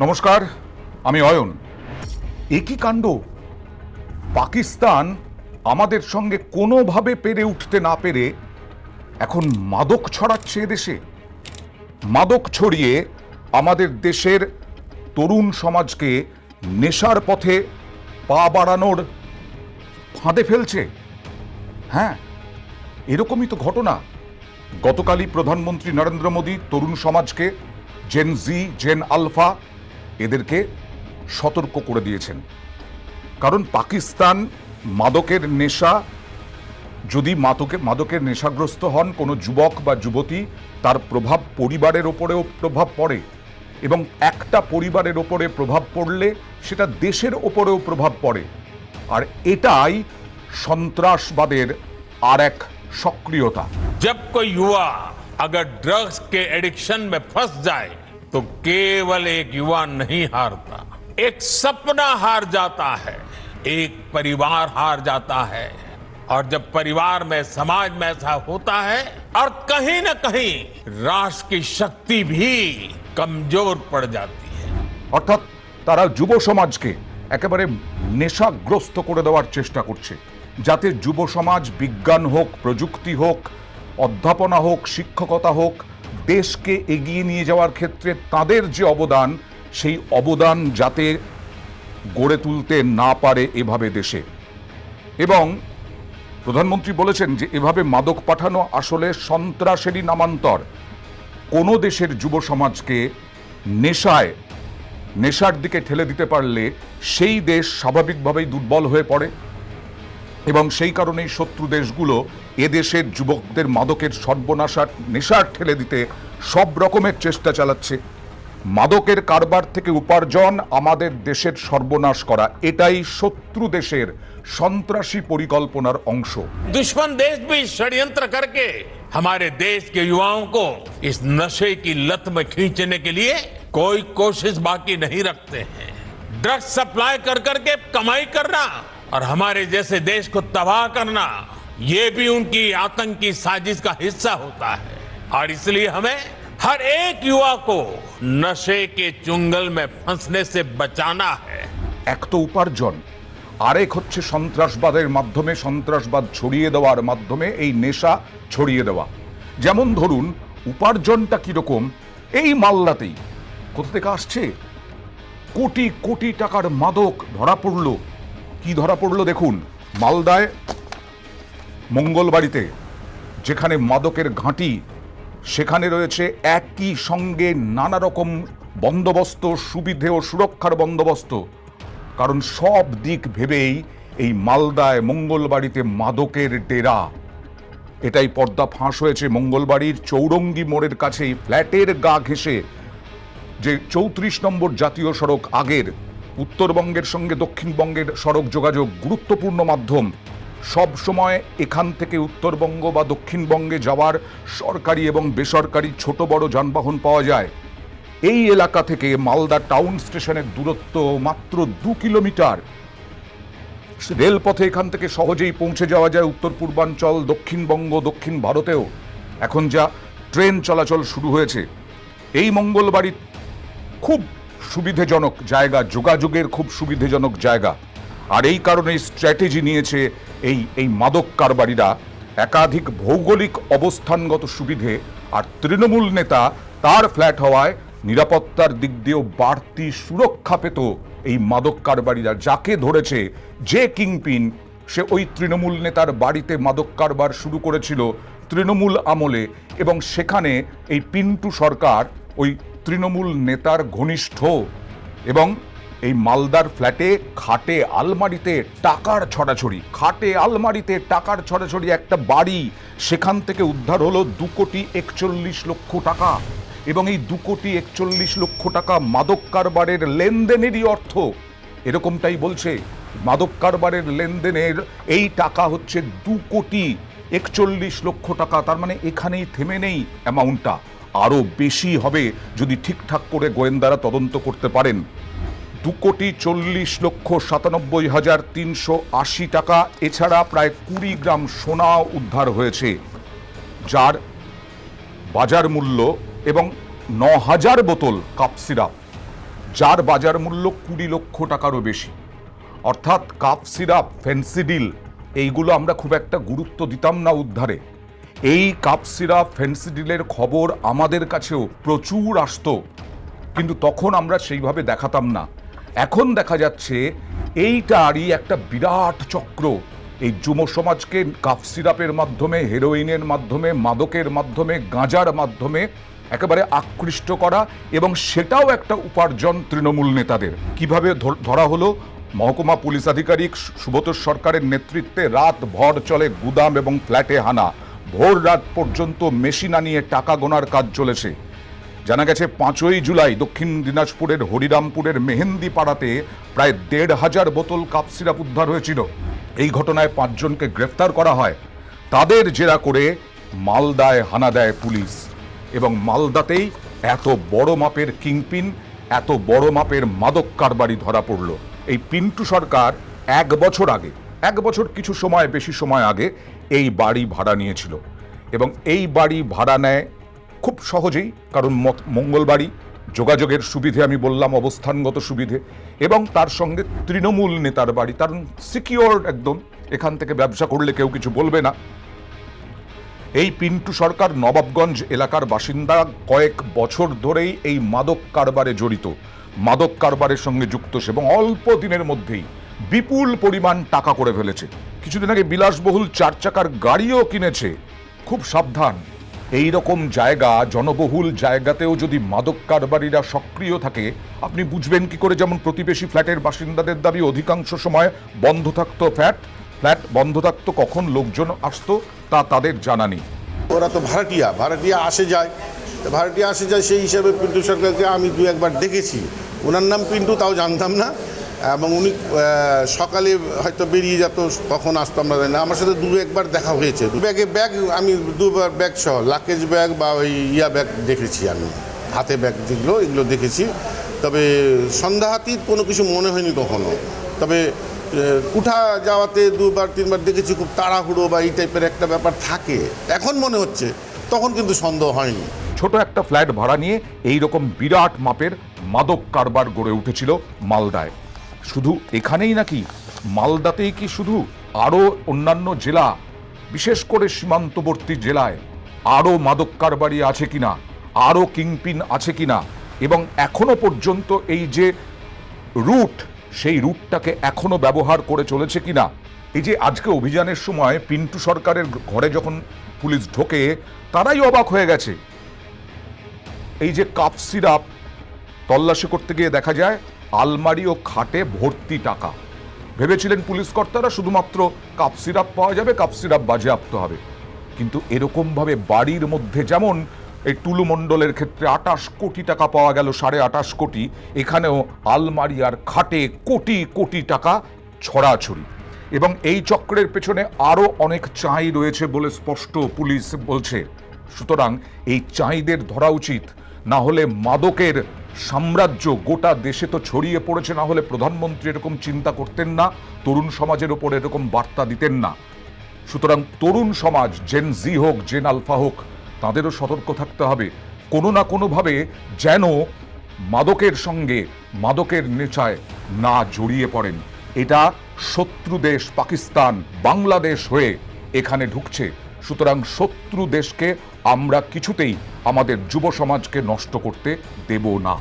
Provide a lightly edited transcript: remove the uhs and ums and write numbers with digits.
নমস্কার, আমি অয়ন। একই কাণ্ড, পাকিস্তান আমাদের সঙ্গে কোনোভাবে পেরে উঠতে না পেরে এখন মাদক ছড়াচ্ছে এদেশে। মাদক ছড়িয়ে আমাদের দেশের তরুণ সমাজকে নেশার পথে পা বাড়ানোর ফাঁদে ফেলছে। হ্যাঁ, এরকমই তো ঘটনা। গতকালই প্রধানমন্ত্রী নরেন্দ্র মোদী তরুণ সমাজকে, জেন জি, জেন আলফা, এদেরকে সতর্ক করে দিয়েছেন। কারণ পাকিস্তান মাদকের নেশা, যদি মাদকের নেশাগ্রস্ত হন কোনো যুবক বা যুবতী, তার প্রভাব পরিবারের ওপরেও প্রভাব পড়ে, এবং একটা পরিবারের ওপরে প্রভাব পড়লে সেটা দেশের ওপরেও প্রভাব পড়ে। আর এটাই সন্ত্রাসবাদের আর এক সক্রিয়তা। जब कोई युवा अगर ड्रग्स के एडिक्शन में फंस जाए तो केवल एक युवा नहीं हारता, एक सपना हार जाता है, एक परिवार हार जाता है। और जब परिवार में, समाज में ऐसा होता है और कहीं न कहीं राष्ट्र की शक्ति भी कमजोर पड़ जाती है। অর্থাৎ তারা যুব সমাজকে একেবারে নেশাগ্রস্ত করে দেওয়ার চেষ্টা করছে, যাতে যুব সমাজ বিজ্ঞান হোক, প্রযুক্তি হোক, অধ্যাপনা হোক, শিক্ষকতা হোক, দেশকে এগিয়ে নিয়ে যাওয়ার ক্ষেত্রে তাদের যে অবদান, সেই অবদান যাতে গড়ে তুলতে না পারে এভাবে দেশে। এবং প্রধানমন্ত্রী বলেছেন যে এভাবে মাদক পাঠানো আসলে সন্ত্রাসেরই নামান্তর। কোনো দেশের যুব সমাজকে নেশার দিকে ঠেলে দিতে পারলে সেই দেশ স্বাভাবিকভাবেই দুর্বল হয়ে পড়ে, এবং সেই কারণেই শত্রু দেশগুলো এদেশের যুবকদের মাদকের সর্বনাশার, নেশার ঠেলে দিতে সব রকমের চেষ্টা চালাচ্ছে। মাদকের কারবার থেকে উপার্জন, আমাদের দেশের সর্বনাশ করা, এটাই শত্রু দেশের সন্ত্রাসী পরিকল্পনার অংশ। दुश्मन देश भी षड्यंत्र करके हमारे देश के युवाओं को इस नशे की लत में खींचने के लिए कोई कोशिश बाकी नहीं रखते हैं। ड्रग्स सप्लाई कर करके कमाई करना और हमारे जैसे देश को तबाह करना, ये भी उनकी आतंकी साजिश का हिस्सा होता है। और इसलिए हमें हर एक युवा को नशे के चुंगल में फंसने से बचाना है। এক তো উপার্জন, আরেক হচ্ছে সন্ত্রাসবাদের মাধ্যমে, সন্ত্রাসবাদ ছড়িয়ে দেওয়ার মাধ্যমে এই নেশা ছড়িয়ে দেওয়া। যেমন ধরুন, উপার্জনটা কিরকম, এই মালদাতেই কোথা থেকে আসছে কোটি কোটি টাকার মাদক ধরা পড়ল। কি ধরা পড়ল দেখুন, মালদায় মঙ্গলবাড়িতে যেখানে মাদকের ঘাঁটি, সেখানে রয়েছে একই সঙ্গে নানা রকম বন্দোবস্ত, সুবিধে ও সুরক্ষার বন্দোবস্ত। কারণ সব দিক ভেবেই এই মালদায় মঙ্গলবাড়িতে মাদকের ডেরা। এটাই পর্দা ফাঁস হয়েছে মঙ্গলবাড়ির চৌরঙ্গি মোড়ের কাছেই ফ্ল্যাটের গা ঘেঁষে, যে 34 নম্বর জাতীয় সড়ক, আগের উত্তরবঙ্গের সঙ্গে দক্ষিণবঙ্গের সড়ক যোগাযোগ গুরুত্বপূর্ণ মাধ্যম। সব সময় এখান থেকে উত্তরবঙ্গ বা দক্ষিণবঙ্গে যাওয়ার সরকারি এবং বেসরকারি ছোট বড় যানবাহন পাওয়া যায়। এই এলাকা থেকে মালদা টাউন স্টেশনের দূরত্ব মাত্র 2 কিলোমিটার। রেলপথে এখান থেকে সহজেই পৌঁছে যাওয়া যায় উত্তর পূর্বাঞ্চল, দক্ষিণবঙ্গ, দক্ষিণ ভারতেও। এখন যা ট্রেন চলাচল শুরু হয়েছে, এই মঙ্গলবাড়ি খুব সুবিধাজনক জায়গা, যোগাযোগের খুব সুবিধাজনক জায়গা। আর এই কারণেই স্ট্র্যাটেজি নিয়েছে এই মাদক কারবারিরা। একাধিক ভৌগোলিক অবস্থানগত সুবিধে আর তৃণমূল নেতা তার ফ্ল্যাট হওয়ায় নিরাপত্তার দিক দিয়েও বাড়তি সুরক্ষা পেত এই মাদক কারবারিরা। যাকে ধরেছে, যে কিংপিন, সে ওই তৃণমূল নেতার বাড়িতে মাদক কারবার শুরু করেছিল তৃণমূল আমলে, এবং সেখানে এই পিন্টু সরকার ওই তৃণমূল নেতার ঘনিষ্ঠ। এবং এই মালদার ফ্ল্যাটে খাটে আলমারিতে টাকার ছড়াছড়ি, একটা বাড়ি, সেখান থেকে উদ্ধার হলো 2,41,00,000 টাকা। এবং এই 2,41,00,000 টাকা মাদক কারবারের লেনদেনেরই অর্থ। এরকমটাই বলছে, মাদক কারবারের লেনদেনের এই টাকা হচ্ছে 2,41,00,000 টাকা। তার মানে এখানেই থেমে নেই অ্যামাউন্টটা, আরও বেশি হবে যদি ঠিকঠাক করে গোয়েন্দারা তদন্ত করতে পারেন। 2,40,97,380 টাকা, এছাড়া প্রায় 20 গ্রাম সোনা উদ্ধার হয়েছে, যার বাজার মূল্য, এবং 9,000 বোতল কাপ সিরাপ। যার বাজার মূল্য 20 লক্ষ টাকারও বেশি। অর্থাৎ কাপ সিরাপ, ফেন্সিডিল, এইগুলো আমরা খুব একটা গুরুত্ব দিতাম না উদ্ধারে। এই কাপ সিরাপ, ফেন্সিডিলের খবর আমাদের কাছেও প্রচুর আসতো, কিন্তু তখন আমরা সেইভাবে দেখাতাম না। এখন দেখা যাচ্ছে এইটারই একটা বিরাট চক্র। এই যুব সমাজকে কাপ সিরাপের মাধ্যমে, হেরোইনের মাধ্যমে, মাদকের মাধ্যমে, গাঁজার মাধ্যমে একেবারে আকৃষ্ট করা, এবং সেটাও একটা উপার্জন তৃণমূল নেতাদের। কিভাবে ধরা হলো? মহকুমা পুলিশ আধিকারিক সুব্রত সরকারের নেতৃত্বে রাত ভর চলে গুদাম এবং ফ্ল্যাটে হানা। ভোর রাত পর্যন্ত মেশিন আনিয়ে টাকা গোনার কাজ চলেছে। জানা গেছে 5ই জুলাই দক্ষিণ দিনাজপুরের হরিরামপুরের মেহেন্দি পাড়াতে প্রায় 1,500 বোতল কাপ সিরাপ উদ্ধার হয়েছিল। এই ঘটনায় 5 জনকে গ্রেফতার করা হয়। তাদের জেরা করে মালদায় হানা দেয় পুলিশ, এবং মালদাতেই এত বড় মাপের কিংপিন, এত বড় মাপের মাদক কারবারি ধরা পড়ল। এই পিন্টু সরকার 1 বছর আগে, 1 বছর কিছু সময়, বেশি সময় আগে এই বাড়ি ভাড়া নিয়েছিল, এবং এই বাড়ি ভাড়া নেয় খুব সহজেই, কারণ মঙ্গলবাড়ি, যোগাযোগের সুবিধে, আমি বললাম অবস্থানগত সুবিধে, এবং তার সঙ্গে তৃণমূল নেতার বাড়ি, কারণ সিকিওর একদম, এখান থেকে ব্যবসা করলে কেউ কিছু বলবে না। এই পিন্টু সরকার নবাবগঞ্জ এলাকার বাসিন্দা, কয়েক বছর ধরেই এই মাদক কারবারে জড়িত, মাদক কারবারের সঙ্গে যুক্ত, এবং অল্প দিনের মধ্যেই বিপুল পরিমাণ টাকা করে ফেলেছে। কিছুদিন আগে বিলাসবহুল 4 চাকার গাড়িও কিনেছে। খুব সাবধান, এই রকম জায়গা, জনবহুল জায়গাতেও যদি মাদক কারবারিরা সক্রিয় থাকে, আপনি বুঝবেন কি করে? যেমন প্রতিবেশী ফ্ল্যাটের বাসিন্দাদের দাবি অধিকাংশ সময় বন্ধ থাকতো ফ্ল্যাট বন্ধ থাকতো, কখন লোকজন আসতো তা তাদের জানা নেই। ওরা তো ভাড়াটিয়া আসে যায়, সেই হিসাবে পিন্টু সরকারকে আমি 2 একবার দেখেছি। ওনার নাম পিন্টু, তাও জানতাম না, এবং উনি সকালে হয়তো বেরিয়ে যেত, কখন আসতো আমরা জানি না। আমার সাথে 2 একবার দেখা হয়েছে। ব্যাগ আমি 2বার ব্যাগ সহ, লাকেজ ব্যাগ বা ওই ব্যাগ দেখেছি, আমি হাতে ব্যাগ যেগুলো, এগুলো দেখেছি। তবে সন্দেহাতীত কোনো কিছু মনে হয়নি কখনো। তবে উঠা যাওয়াতে 2বার 3বার দেখেছি খুব তাড়াহুড়ো বা এই টাইপের একটা ব্যাপার থাকে, এখন মনে হচ্ছে, তখন কিন্তু সন্দেহ হয়নি। ছোট একটা ফ্ল্যাট ভাড়া নিয়ে এই রকম বিরাট মাপের মাদক কারবার গড়ে উঠেছিল মালদায়। শুধু এখানেই নাকি? মালদাতেই কি শুধু? আরও অন্যান্য জেলা, বিশেষ করে সীমান্তবর্তী জেলায় আরও মাদক কারবারি আছে কিনা, আরও কিংপিন আছে কিনা, এবং এখনো পর্যন্ত এই যে রুট, সেই রুটটাকে এখনো ব্যবহার করে চলেছে কিনা। এই যে আজকে অভিযানের সময় পিন্টু সরকারের ঘরে যখন পুলিশ ঢোকে, তারাই অবাক হয়ে গেছে। এই যে কাপ সিরাপ তল্লাশি করতে গিয়ে দেখা যায় আলমারি ও খাটে ভর্তি টাকা। ভেবেছিলেন পুলিশ কর্তারা শুধুমাত্র কাপ সিরাপ পাওয়া যাবে, কাপ সিরাপ বাজেয়াপ্ত হবে, কিন্তু এরকমভাবে বাড়ির মধ্যে, যেমন এই টুলু মণ্ডলের ক্ষেত্রে 28 কোটি টাকা পাওয়া গেল, 28.5 কোটি, এখানেও আলমারি আর খাটে কোটি কোটি টাকা ছড়াছড়ি। এবং এই চক্রের পেছনে আরও অনেক চাঁই রয়েছে বলে স্পষ্ট পুলিশ বলছে। সুতরাং এই চাঁইদের ধরা উচিত, না হলে মাদকের সাম্রাজ্য গোটা দেশে তো ছড়িয়ে পড়েছে। না হলে প্রধানমন্ত্রী এরকম চিন্তা করতেন না, তরুণ সমাজের ওপর এরকম বার্তা দিতেন না। সুতরাং তরুণ সমাজ, জেন জি হোক, জেন আলফা হোক, তাদেরও সতর্ক থাকতে হবে, কোনো না কোনোভাবে যেন মাদকের সঙ্গে, মাদকের নেশায় না জড়িয়ে পড়েন। এটা শত্রু দেশ পাকিস্তান, বাংলাদেশ হয়ে এখানে ঢুকছে। সুতরাং শত্রু দেশকে আমরা কিছুতেই আমাদের যুব সমাজকে নষ্ট করতে দেব না।